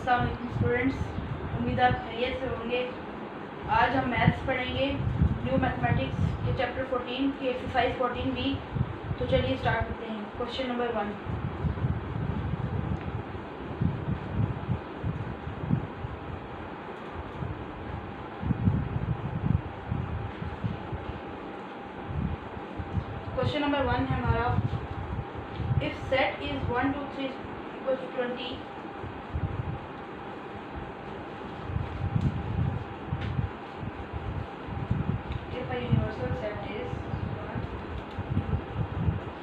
अस्सलाम वालेकुम स्टूडेंट्स, उम्मीद आप खैरियत से होंगे। आज हम मैथ्स पढ़ेंगे, न्यू मैथमेटिक्स के चैप्टर 14 की एक्सरसाइज 14B। तो चलिए स्टार्ट करते हैं। Question number 1। क्वेश्चन नंबर 1 है हमारा, if set is 1 2 3 equals to 20, if a universal set is 1 2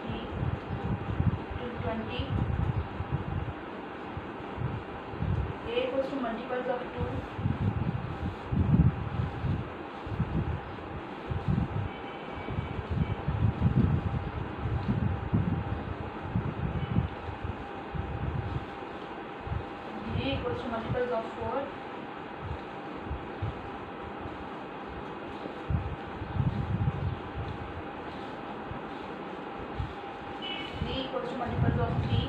3 to 20, a equals to multiples of 2, b equals to multiples of 4, c equals to multiples of 3,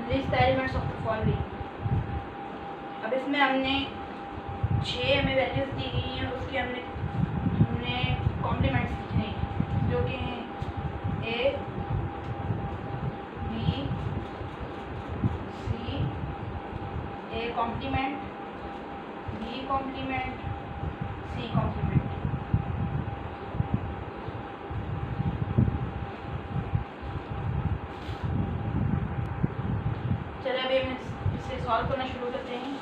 list the elements of the following। अब इसमें हमने 6 हमें values दी गई हैं, उसके हमने compliments लिखने हैं, जो कि हैं a b c, a complement, b complement, c complement. चलिए अभी हम इसे सॉल्व करना शुरू करते हैं।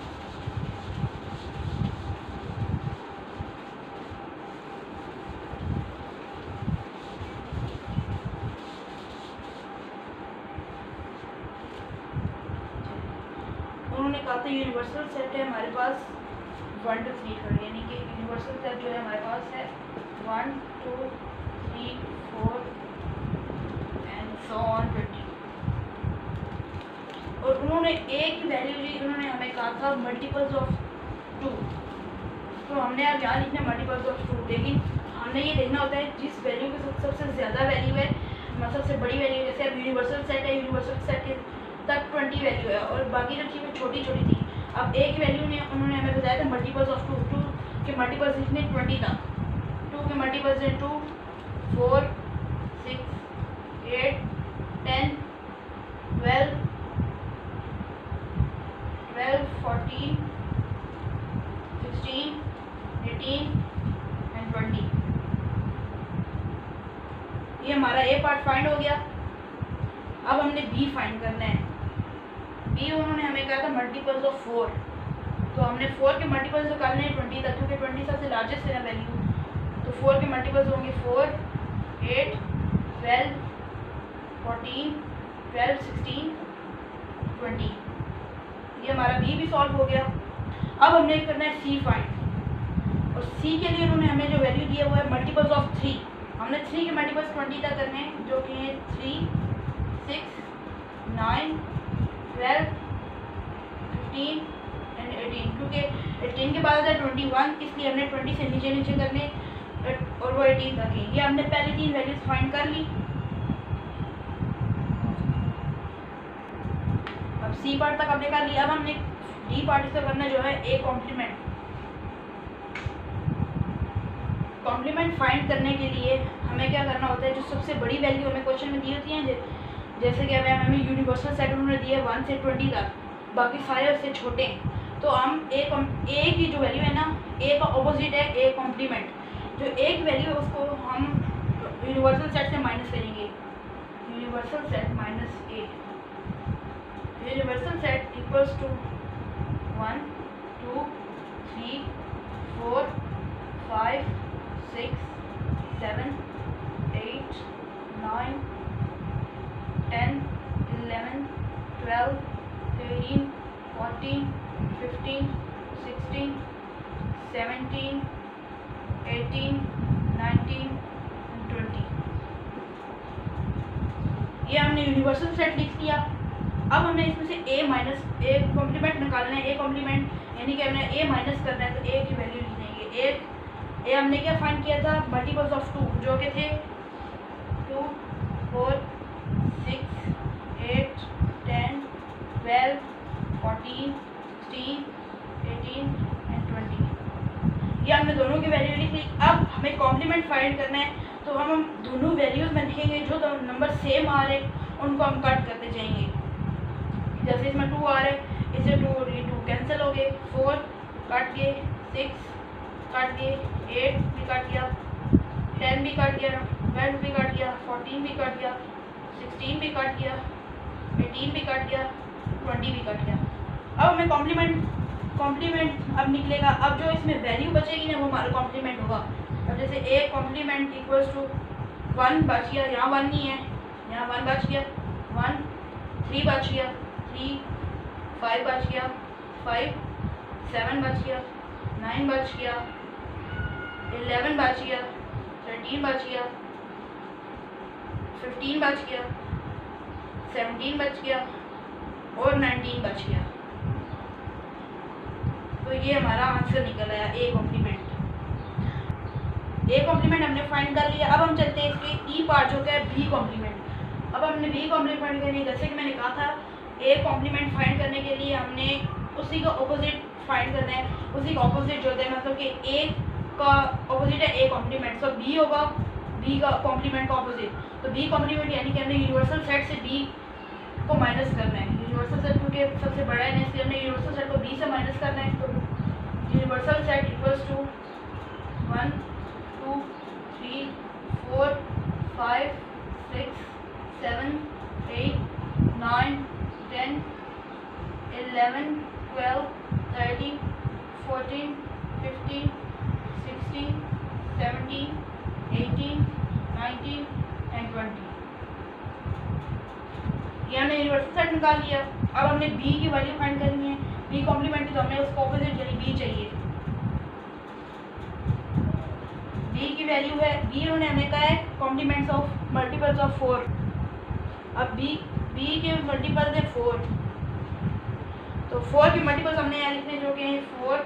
उन्होंने कहा था यूनिवर्सल सेट है हमारे पास 1 2 3 कर, यानी कि यूनिवर्सल सेट जो है हमारे पास है 1 2 3 4 एंड सो ऑन 20। और उन्होंने a की वैल्यू ली, उन्होंने हमें कहा था मल्टीपल्स ऑफ 2। तो हमने अब यहाँ लिखना मल्टीपल्स ऑफ 2, लेकिन हमने ये देखना होता है जिस वैल्यू के सबसे ज़्यादा वैल्यू है, मतलब सबसे बड़ी वैल्यू है। जैसे अब यूनिवर्सल सेट है, यूनिवर्सल सेट के तक 20 वैल्यू है और बाकी जो चीज़ें छोटी छोटी थी। अब a की वैल्यू ने उन्होंने हमें बताया था मल्टीपल्स ऑफ 2, 2 के मल्टीपल्स लिखने 20 तक। 2 के मल्टीपल्स हैं 2 4 6 8 10 12 12 14 16 18 एंड 20। ये हमारा a पार्ट फाइंड हो गया। अब हमने b फाइंड करना है। b उन्होंने हमें कहा था मल्टीपल्स ऑफ 4, तो हमने 4 के मल्टीपल्स निकालने हैं 20 तक, क्योंकि 20 सबसे लार्जेस्ट है ना वैल्यू। तो 4 के मल्टीपल्स होंगे 4 8 12 14 12 16 20। ये हमारा b भी सॉल्व हो गया। अब हमने करना है c फाइंड, और c के लिए उन्होंने हमें जो वैल्यू दी है वो है मल्टीपल्स ऑफ 3। हमने 3 के मल्टीपल्स 20 तक करने हैं, जो कि हैं 3 6 9 12 15 एंड 18। क्योंकि 18 के बाद आता है 21, इसलिए हमने 20 से नीचे नीचे करने और वो 18 तक है। ये हमने पहले 3 वैल्यूज फाइंड कर ली। अब सी पार्ट तक हमने कर लिया। अब हमने डी पार्ट से करना जो है ए कॉम्प्लीमेंट। कॉम्प्लीमेंट फाइंड करने के लिए हमें क्या करना होता है, जो सबसे बड़ी वैल्यू हमें क्वेश्चन में दी होती है, जैसे कि हमें यूनिवर्सल सेट उन्होंने दिया 1 से 20 तक, बाकी सारे उससे छोटे हैं। तो हम ए की जो वैल्यू है ना, ए का ऑपोजिट है ए कॉम्प्लीमेंट। जो एक वैल्यू है उसको हम यूनिवर्सल सेट से माइनस करेंगे। Universal set minus A, universal set equals to 1 2 3 4 5 6 7 8 9 10 11 12 13 14 15 16 17 18 19 20। ये हमने यूनिवर्सल सेट लिख दिया। अब हमें इसमें से a माइनस ए कॉम्प्लीमेंट निकालना है। ए कॉम्प्लीमेंट यानी कि हमने a माइनस करना है, तो a की वैल्यू लिख देंगे। ये हमने क्या फाइंड किया था, मल्टीपल्स ऑफ 2 जो कि थे 2, 4, 6, 8, 10, 12, 14, 16, 18 एंड 20। ये हमने दोनों की वैल्यू लिख ली। अब हमें कॉम्प्लीमेंट फाइंड करना है, तो हम दोनों वैल्यूज़ में लिखेंगे जो नंबर सेम आ रहे उनको हम कट करते जाएंगे। जैसे इसमें 2 आ रहे, इससे 2 और ये 2 कैंसिल हो गए, 4 कट गए, 6 कट गए, 8 भी कट गया, 10 भी कट गया, 12 भी कट गया, 14 भी कट गया, 16 भी कट गया, 18 भी कट गया, 20 भी कट गया। अब हमें कॉम्प्लीमेंट अब निकलेगा। अब जो इसमें वैल्यू बचेगी ना वो हमारा कॉम्प्लीमेंट होगा। अब जैसे ए कॉम्प्लीमेंट इक्वल्स टू 1 बच गया, यहाँ 1 नहीं है, यहाँ 1 बच गया, 1, 3 बच गया, 3, 5 बच गया, 5, 7 बच गया, 9 बच गया, 11 बच गया, 13 बच गया, 15 बच गया, 17 बच गया और 19 बच गया। तो ये हमारा आंसर निकल आया ए कॉम्प्लीमेंट। ए कॉम्प्लीमेंट हमने फाइंड कर लिया। अब हम चलते हैं इसके ई पार्ट जो क्या है बी कॉम्प्लीमेंट। अब हमने बी कॉम्प्लीमेंट फाइंड करनी है। जैसे कि मैंने कहा था ए कॉम्प्लीमेंट फाइंड करने के लिए हमने उसी का ऑपोजिट फाइंड करना है। उसी का ऑपोजिट जो होता है, मतलब कि ए का ऑपोजिट है ए कॉम्प्लीमेंट, तो बी होगा बी का कॉम्प्लीमेंट का ऑपोजिट। तो बी कॉम्प्लीमेंट यानी कि हमने यूनिवर्सल सेट से बी को माइनस करना है। यूनिवर्सल सेट क्योंकि सबसे बड़ा है ना, इसलिए हमने यूनिवर्सल सेट को बी से माइनस करना है। तो universal set equals to 1, 2, 3, 4, 5, 6, 7, 8, 9, 10, 11, 12, 13, 14, 15, 16, 17, 18, 19 and 20। ये हमने यूनिवर्सल सेट निकाल लिया। अब हमने बी की वैल्यू फाइंड करनी है। बी कॉम्प्लीमेंट तो हमें उसका ऑपोजिट यानी बी चाहिए। बी की वैल्यू है, बी उन्होंने हमें कहा है कॉम्प्लीमेंट्स ऑफ मल्टीपल्स ऑफ 4। अब बी के मल्टीपल्स है 4, तो 4 के मल्टीपल्स हमने यहाँ लिखने जो कि हैं 4,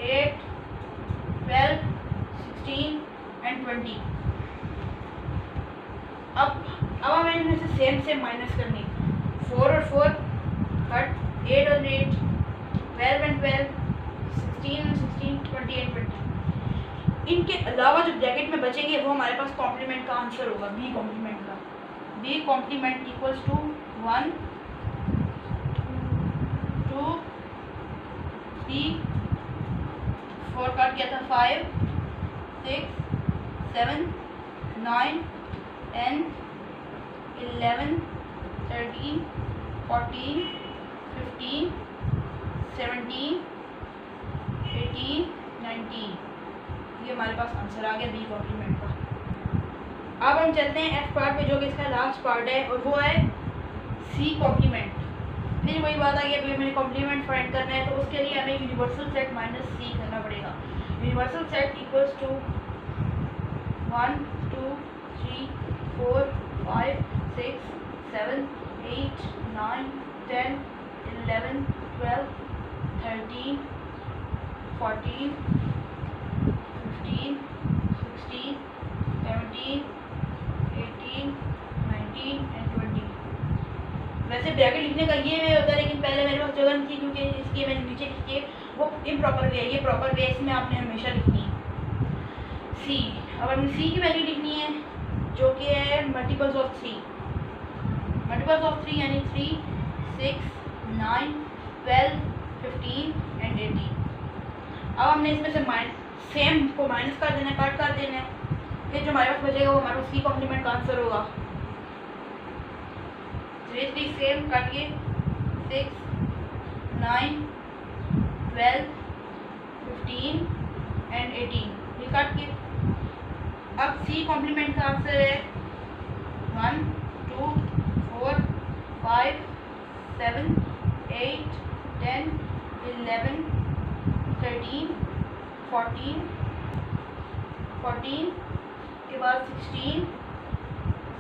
8, 12, 16 एंड 20। अब हमें इनमें से सेम माइनस करनी। 4 और 4 कट, 8 और 8, 12 एंड 12, 16 एंड 16, 20 एंड 20। इनके अलावा जो ब्रैकेट में बचेंगे वो हमारे पास कॉम्प्लीमेंट का आंसर होगा बी कॉम्प्लीमेंट का। B complement equals to 1, 2, 3, 4 cut गया था, 5, 6, 7, 9, 10, 11, 13, 14, 15, 17, 18, 19। ये हमारे पास आंसर आ गया बी कॉम्प्लीमेंट का। अब हम चलते हैं एफ पार्ट पे जो कि इसका लास्ट पार्ट है और वो है सी कॉम्प्लीमेंट। फिर वही बात आ गई, अभी हमें कॉम्प्लीमेंट फाइंड करना है तो उसके लिए हमें यूनिवर्सल सेट माइनस सी करना पड़ेगा। Universal set equals to 1, 2, 3, 4, 5, 6, 7, 8, 9, 10, 11, 12, 13, 14, 15, 16, 17, 18, 19 and 20। वैसे ब्रैकेट लिखने का ये वे होता है, लेकिन पहले मेरे पास जगह नहीं थी क्योंकि इसकी मैंने नीचे लिखी है, वो इम्प्रॉपर वे है। ये प्रॉपर वे इसमें आपने हमेशा लिखनी है सी। अब हमें सी की वैल्यू लिखनी है जो कि है मल्टीपल्स ऑफ 3। मल्टीपल्स ऑफ 3 यानी 3, 6, 9, 12, 15 एंड 18। अब हमने इसमें से सेम को माइनस कर देना है, कट कर देना है। फिर जो हमारे पास बचेगा वो हमारा सी कॉम्प्लीमेंट का आंसर होगा। 3 3 सेम कट के 6, 9, 12, 15 एंड 18 ये कट के। अब सी कॉम्प्लीमेंट का आंसर है 1, 2, 4, 5, 7, 8, 10, 11, 13, 14 के बाद 16,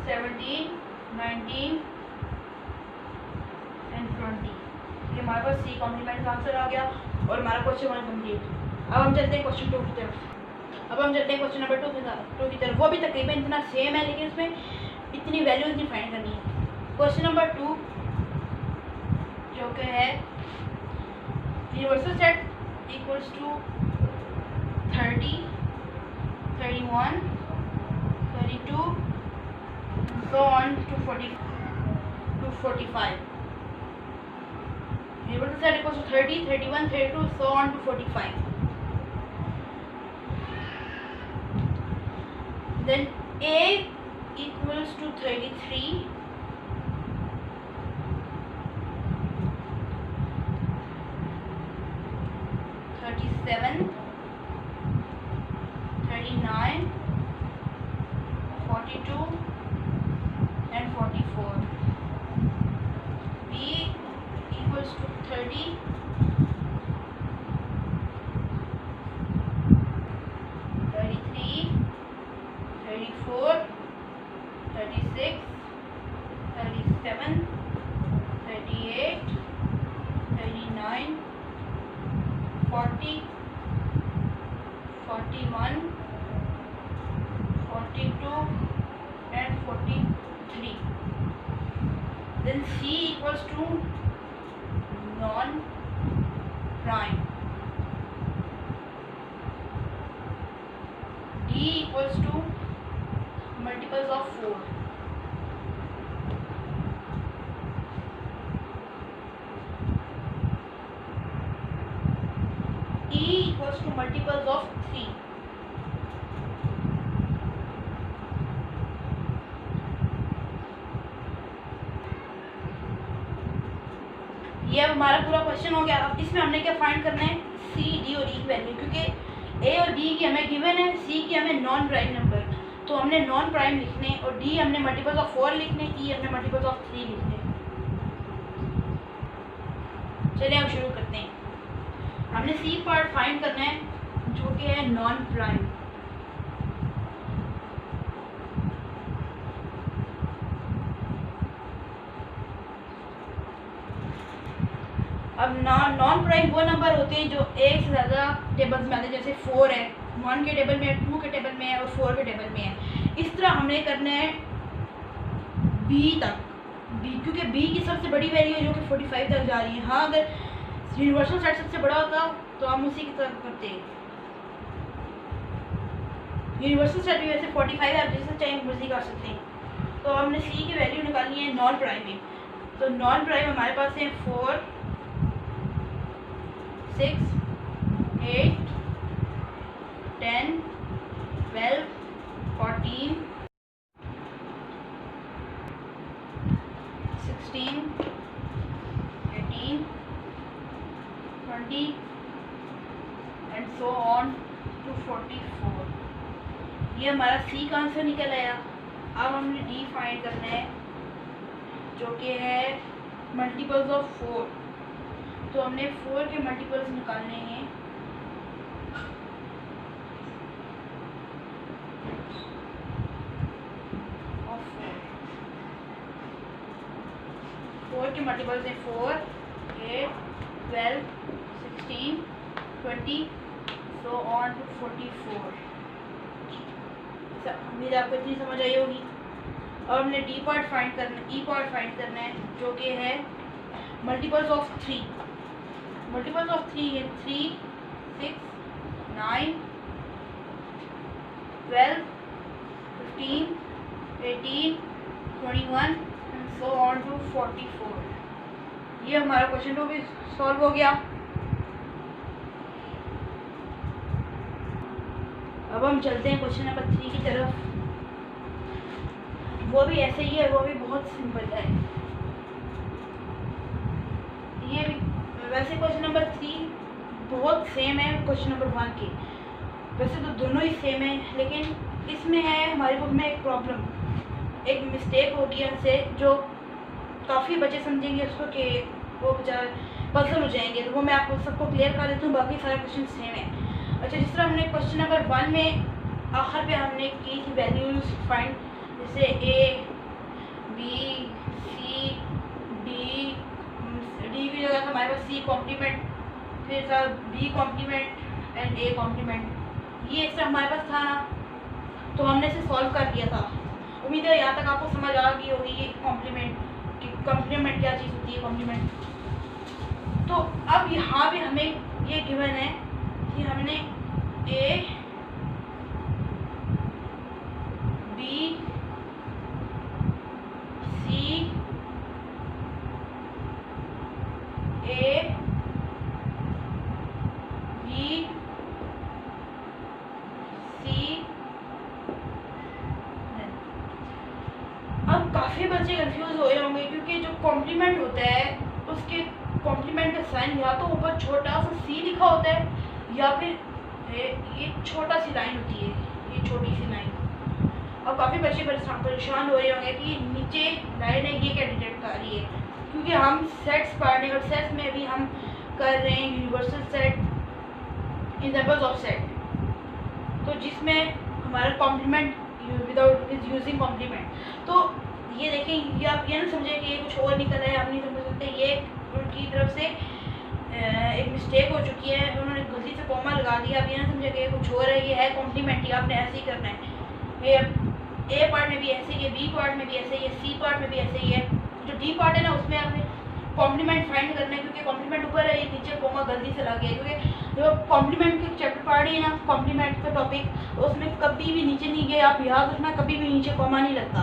17, 19 एंड 20। ये हमारे पास सी कॉम्प्लीमेंट का आंसर आ गया और हमारा क्वेश्चन 1 कंप्लीट। अब हम चलते हैं क्वेश्चन 2 की तरफ। अब हम चलते हैं क्वेश्चन नंबर 2 की तरफ। वो भी तकरीबन इतना सेम है, लेकिन उसमें इतनी वैल्यूज नहीं फाइंड करनी है। क्वेश्चन नंबर 2 जो कि है universal set equals to 30, 31, 32 so on to 45. Universal set equals to 30, 31, 32 so on to 45. Then A equals to 33, 37, 39, 42 and 44. B equals to 30, 33, 34, 36, 37, 38, 39, 40, 41, 42 and 43. Then C equals to non-prime. D equals to multiples of 4. E equals to multiples of 3. ये अब हमारा पूरा question हो गया। अब इसमें हमने क्या फाइंड करना है, सी, डी और ई की वैल्यू, क्योंकि ए और डी की हमें गिवन है, सी की हमें नॉन प्राइम नंबर, तो हमने नॉन प्राइम लिखने, और डी हमने मल्टीपल्स ऑफ 4 लिखने, ई हमने मल्टीपल्स ऑफ 3 लिखने। चलिए अब शुरू करते हैं। हमने सी पार्ट फाइंड करना है जो कि है नॉन प्राइम। अब नॉन प्राइम वो नंबर होते हैं जो एक से ज़्यादा टेबल्स में आते हैं, जैसे 4 है, 1 के टेबल में है, 2 के टेबल में है और 4 के टेबल में है। इस तरह हमने करना है बी तक, बी, क्योंकि बी की सबसे बड़ी वैल्यू है जो कि 45 तक जा रही है। हाँ, अगर यूनिवर्सल सेट सबसे बड़ा होता तो हम उसी की तरफ करते हैं। यूनिवर्सल सेट भी वैसे 45 है, आप जिससे चाहे मर्जी कर सकते हैं। तो हमने सी की वैल्यू निकालनी है नॉन प्राइम में। तो नॉन प्राइम हमारे पास है 4, 6, 8, 10, 12, 14, 16, 18, 20 and so on to 44। ये हमारा सी का आंसर निकल आया। अब हमने डी फाइंड करना है जो कि है मल्टीपल्स ऑफ 4। तो हमने 4 के मल्टीपल्स निकालने हैं। ऑफ 4 के मल्टीपल्स हैं 4, 8, 12, 16, 20 so on to 44। उम्मीद आपको इतनी समझ आई होगी। और हमने डी पार्ट फाइंड करना, ई पार्ट फाइंड करना है जो कि है मल्टीपल्स ऑफ 3। मल्टीपल्स ऑफ 3 है 3, 6, 9, 12, 15, 18, 21 and so on to 44। ये हमारा क्वेश्चन 2 भी सॉल्व हो गया। अब हम चलते हैं क्वेश्चन नंबर 3 की तरफ। वो भी ऐसे ही है, वो भी बहुत सिंपल है। ये भी वैसे क्वेश्चन नंबर 3 बहुत सेम है क्वेश्चन नंबर 1 के। वैसे तो दोनों ही सेम है, लेकिन इसमें है हमारे बुक में एक प्रॉब्लम, एक मिस्टेक होगी हमसे, जो काफ़ी बच्चे समझेंगे उसको कि वो बेचारे पजल हो जाएंगे। तो वो मैं आपको सबको क्लियर कर देता हूँ, बाकी सारे क्वेश्चन सेम है। अच्छा, जिस तरह हमने क्वेश्चन नंबर 1 में आखिर पे हमने की थी वैल्यूज़ फाइंड, जैसे ए, बी, सी, डी की जगह था हमारे पास सी कॉम्प्लीमेंट, फिर था B complement and A complement. ये इस तरह हमारे पास था ना, तो हमने इसे सॉल्व कर दिया था। उम्मीद है यहाँ तक आपको समझ आ गई होगी ये कॉम्प्लीमेंट कि कॉम्प्लीमेंट क्या चीज़ होती है कॉम्प्लीमेंट। तो अब यहाँ पे हमें ये गिवन है कि हमने A B C A B C. अब काफ़ी बच्चे कंफ्यूज हो रहे होंगे क्योंकि जो कॉम्प्लीमेंट होता है उसके कॉम्प्लीमेंट का साइन या तो ऊपर छोटा सा सी लिखा होता है या फिर ये छोटा सी लाइन होती है, ये छोटी सी लाइन। अब काफ़ी बच्चे परेशान हो रहे होंगे कि नीचे लाइन है ये क्या डिटेक्ट कर रही है, क्योंकि हम सेट्स पढ़ रहे हैं और सेट्स में भी हम कर रहे हैं universal set, examples of set, तो जिसमें हमारा complement without is using complement. तो ये देखें, ये आप ये ना समझे कि ये कुछ और निकल रहा है, आप नहीं समझ सकते। ये उनकी तरफ से एक मिस्टेक हो चुकी है, उन्होंने गलती से कॉमा लगा दिया। आप ये ना समझे कि ये कुछ और है, ये है कॉम्प्लीमेंट ही, आपने ऐसे ही करना है। ये ए पार्ट में भी ऐसे ही है, बी पार्ट में भी ऐसे ही है, सी पार्ट में भी ऐसे ही है। जो डी पार्ट है ना उसमें आपने कॉम्प्लीमेंट फाइंड करना है, क्योंकि कॉम्प्लीमेंट ऊपर है, ये नीचे कॉमा गलती से लग गया। क्योंकि जो कॉम्प्लीमेंट के चैप्टर पढ़ रही है ना, कॉम्प्लीमेंट का टॉपिक, उसमें कभी भी नीचे नहीं गए, आप याद रखना कभी भी नीचे कॉमा नहीं लगता।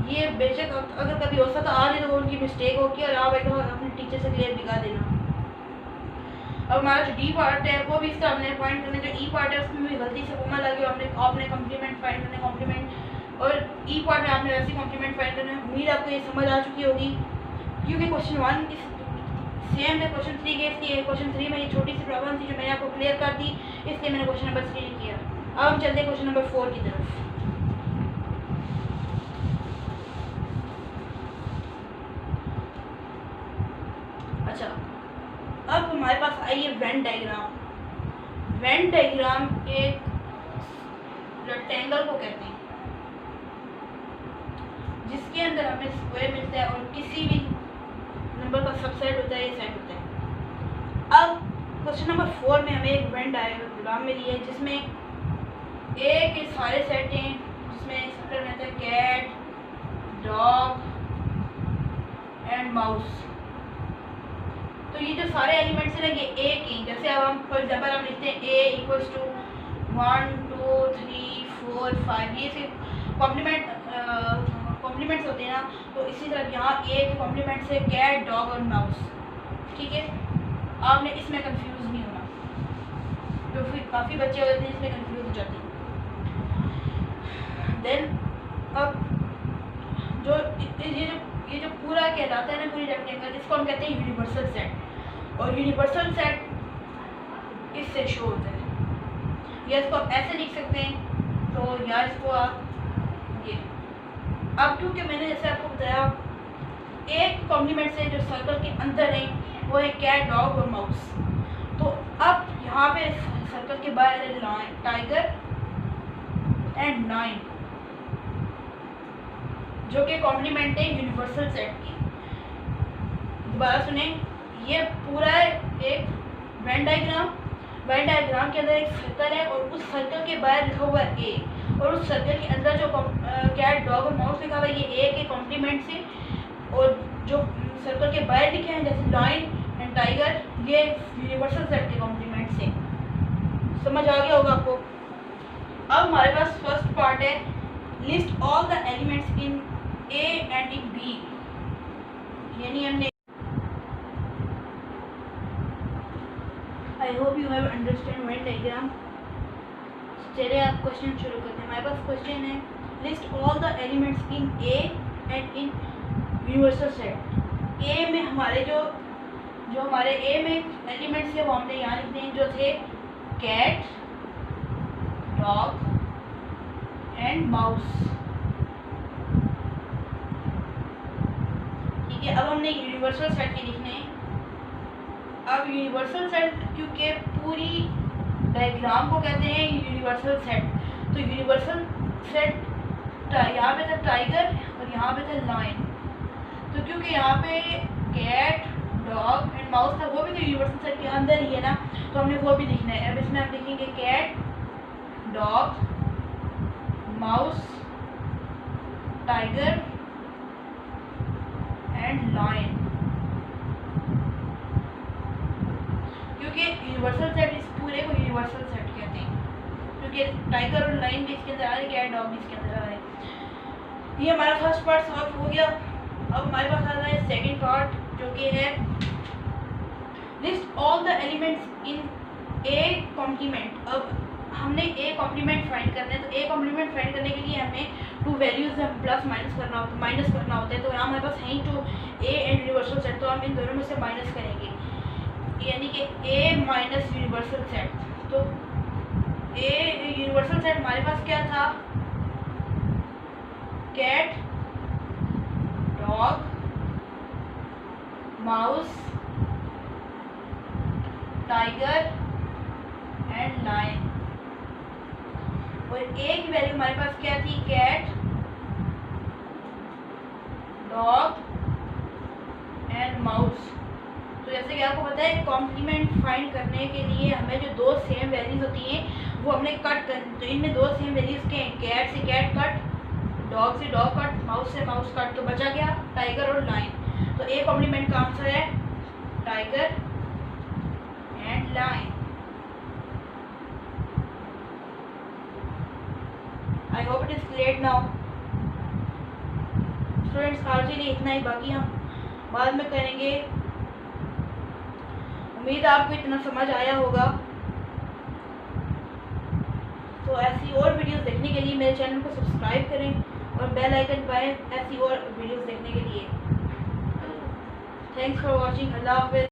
ये बेशक अगर कभी हो सकता आ जाए तो वो उनकी मिस्टेक होगी, और आप एक अपने टीचर से क्लियर दिखा देना। अब हमारा जो डी पार्ट है वो भी इस तरह हमने फाइंड करना है। जो ई पार्ट है उसमें भी गलती से कॉमा लगे, आपने कॉम्प्लीमेंट फाइंड करना है, कॉम्प्लीमेंट। और ई पार्ट में आपने वैसे कॉम्प्लीमेंट फाइंड करना है। उम्मीद आपको ये समझ आ चुकी होगी, क्योंकि क्वेश्चन 1 इस सेम है क्वेश्चन 3 के, इसलिए क्वेश्चन 3 में ये छोटी सी प्रॉब्लम थी जो मैंने आपको क्लियर कर दी, इसलिए मैंने क्वेश्चन नंबर 3 किया। अब हम चलते हैं क्वेश्चन नंबर 4 की तरफ। अच्छा, अब हमारे पास आई है वेन डायग्राम। वेन डायग्राम एक रेक्टेंगल को कहते हैं जिसके अंदर हमें स्क्वायर मिलता है और किसी भी नंबर का सबसेट होता है, ये सेट होता है। अब क्वेश्चन नंबर 4 में हमें एक वेन डायग्राम मिली है जिसमें ए के सारे सेट हैं, जिसमें सबसे रहता है कैट, डॉग एंड माउस। तो ये जो सारे एलिमेंट्स हैं ये ए की, जैसे अब हम फॉर एग्जांपल हम लिखते हैं ए इक्वल्स टू 1 2 3 4 5, ये सिर्फ कॉम्प्लीमेंट्स होते हैं ना। तो इसी तरह यहाँ ए के कॉम्प्लीमेंट्स है कैट, डॉग और माउस। ठीक है, आपने इसमें कंफ्यूज नहीं होना, तो फिर काफ़ी बच्चे हो जाते हैं इसमें कंफ्यूज हो जाते हैं। देन अब ये जो पूरा कहलाता है ना, पूरी रेक्टेंगल, इसको हम कहते हैं यूनिवर्सल सेट। और यूनिवर्सल सेट इससे शो होता है, या इसको आप ऐसे लिख सकते हैं, तो या इसको आप ये। अब क्योंकि मैंने जैसे आपको बताया एक कॉम्प्लीमेंट से जो सर्कल के अंदर है वो है कैट, डॉग और माउस। तो अब यहाँ पे सर्कल के बाहर है लायन, टाइगर एंड लायन, जो कि कॉम्प्लीमेंट है यूनिवर्सल सेट की। दोबारा सुने, ये पूरा एक वेन डायग्राम। वेन डायग्राम के अंदर एक सर्कल है और उस सर्कल के बाहर लिखा हुआ है ए, और उस सर्कल के अंदर जो कैट, डॉग और माउस लिखा हुआ है ये ए के कॉम्प्लीमेंट से, और जो सर्कल के बाहर लिखे हैं जैसे लायन एंड टाइगर, ये यूनिवर्सल सेट के कॉम्प्लीमेंट से। समझ आ गया होगा आपको। अब हमारे पास फर्स्ट पार्ट है list all the elements in A and in B, यानी हमने I hope you have understand Venn diagram. चलिए आप क्वेश्चन शुरू करते हैं। हमारे पास क्वेश्चन है list all the elements in A and in universal set. A में हमारे जो हमारे ए में एलिमेंट्स है वो हमने यहाँ लिखते हैं, जो थे कैट, डॉग एंड माउस। ठीक है, अब हमने यूनिवर्सल सेट के लिखने हैं। अब यूनिवर्सल सेट क्योंकि पूरी डायग्राम को कहते हैं यूनिवर्सल सेट, तो यूनिवर्सल सेट यहाँ पे था टाइगर और यहाँ पे था लायन। तो क्योंकि यहाँ पे कैट, डॉग एंड माउस था, वो भी तो यूनिवर्सल सेट के अंदर ही है ना, तो हमने वो भी लिखना है। अब इसमें हम लिखेंगे cat, dog, mouse, tiger and lion. क्योंकि यूनिवर्सल सेट इस पूरे को यूनिवर्सल सेट कहते हैं, क्योंकि टाइगर और लायन भी इसके अंदर आ रहे, कैट डॉग भी इसके अंदर आ रहे। ये हमारा फर्स्ट पार्ट सॉल्व हो गया। अब हमारे पास आ रहा है सेकंड पार्ट, जो कि है list all the elements in A complement. अब हमने ए कॉम्प्लीमेंट फाइंड करना है, तो ए कॉम्प्लीमेंट फाइंड करने के लिए हमें टू वैल्यूज प्लस माइनस करना होता है। तो यहाँ हमारे पास है ही to A and universal set, तो हम इन दोनों में से माइनस करेंगे, यानी कि ए माइनस यूनिवर्सल सेट। तो ए यूनिवर्सल सेट हमारे पास क्या था, cat, dog, mouse, tiger and lion. और ए की वैल्यू हमारे पास क्या थी, कैट, डॉग एंड माउस। तो जैसे कि आपको पता है कॉम्प्लीमेंट फाइंड करने के लिए हमें जो दो सेम वैल्यूज होती हैं वो हमने कट करनी। तो इनमें दो सेम वैल्यूज के हैं, कैट से कैट कट, डॉग से डॉग कट, माउस से माउस कट, तो बचा गया टाइगर और लायन। तो ए कॉम्प्लीमेंट का आंसर है tiger and lion. I hope it is clear now students. आज के लिए इतना ही, बाकी हम बाद में करेंगे। उम्मीद है आपको इतना समझ आया होगा। तो ऐसी और वीडियोस देखने के लिए मेरे चैनल को सब्सक्राइब करें और बेल आइकन दबाएं ऐसी और वीडियोस देखने के लिए। Thanks for watching. अल्लाह हाफिज़।